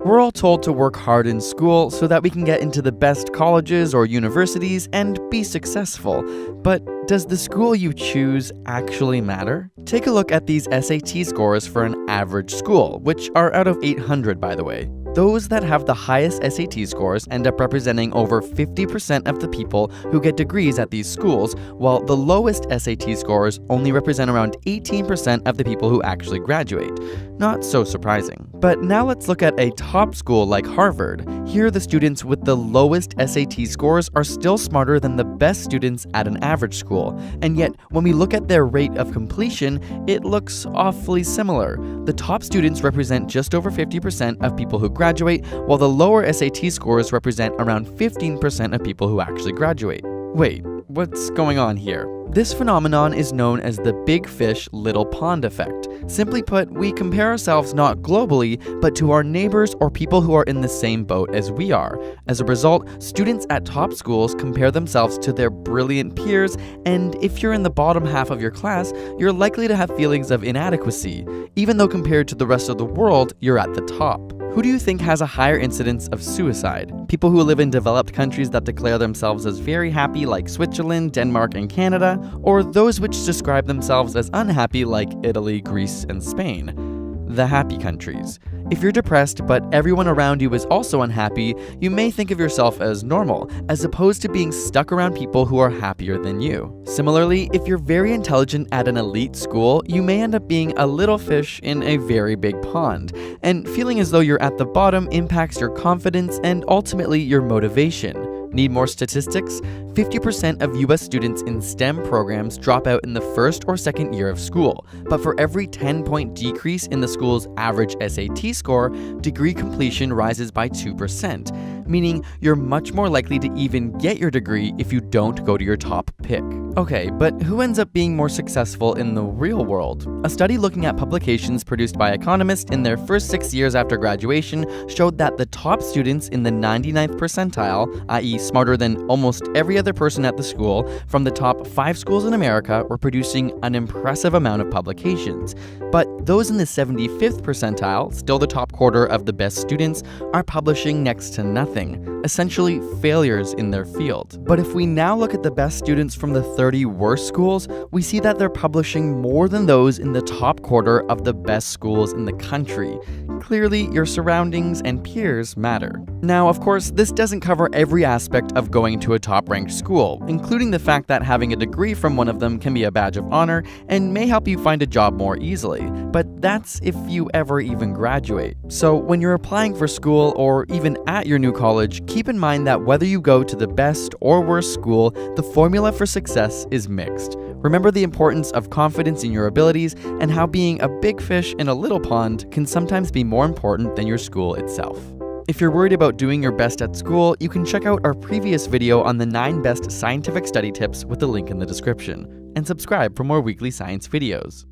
We're all told to work hard in school so that we can get into the best colleges or universities and be successful. But does the school you choose actually matter? Take a look at these SAT scores for an average school, which are out of 800 by the way. Those that have the highest SAT scores end up representing over 50% of the people who get degrees at these schools, while the lowest SAT scores only represent around 18% of the people who actually graduate. Not so surprising. But now let's look at a top school like Harvard. Here, the students with the lowest SAT scores are still smarter than the best students at an average school. And yet, when we look at their rate of completion, it looks awfully similar. The top students represent just over 50% of people who graduate, while the lower SAT scores represent around 15% of people who actually graduate. Wait, what's going on here? This phenomenon is known as the big fish, little pond effect. Simply put, we compare ourselves not globally, but to our neighbors or people who are in the same boat as we are. As a result, students at top schools compare themselves to their brilliant peers, and if you're in the bottom half of your class, you're likely to have feelings of inadequacy, even though compared to the rest of the world, you're at the top. Who do you think has a higher incidence of suicide? People who live in developed countries that declare themselves as very happy like Switzerland, Denmark, and Canada, or those which describe themselves as unhappy like Italy, Greece, and Spain? The happy countries. If you're depressed but everyone around you is also unhappy, you may think of yourself as normal, as opposed to being stuck around people who are happier than you. Similarly, if you're very intelligent at an elite school, you may end up being a little fish in a very big pond, and feeling as though you're at the bottom impacts your confidence and ultimately your motivation. Need more statistics? 50% of US students in STEM programs drop out in the first or second year of school, but for every 10-point decrease in the school's average SAT score, degree completion rises by 2%, meaning you're much more likely to even get your degree if you don't go to your top pick. Okay, but who ends up being more successful in the real world? A study looking at publications produced by economists in their first 6 years after graduation showed that the top students in the 99th percentile, i.e. smarter than almost every other person at the school, from the top 5 schools in America were producing an impressive amount of publications. But those in the 75th percentile, still the top quarter of the best students, are publishing next to nothing, essentially failures in their field. But if we now look at the best students from the 30 worst schools, we see that they're publishing more than those in the top quarter of the best schools in the country. Clearly, your surroundings and peers matter. Now, of course, this doesn't cover every aspect of going to a top-ranked school, including the fact that having a degree from one of them can be a badge of honor and may help you find a job more easily. But that's if you ever even graduate. So when you're applying for school or even at your new college, keep in mind that whether you go to the best or worst school, the formula for success is mixed. Remember the importance of confidence in your abilities and how being a big fish in a little pond can sometimes be more important than your school itself. If you're worried about doing your best at school, you can check out our previous video on the 9 best scientific study tips with the link in the description, and subscribe for more weekly science videos.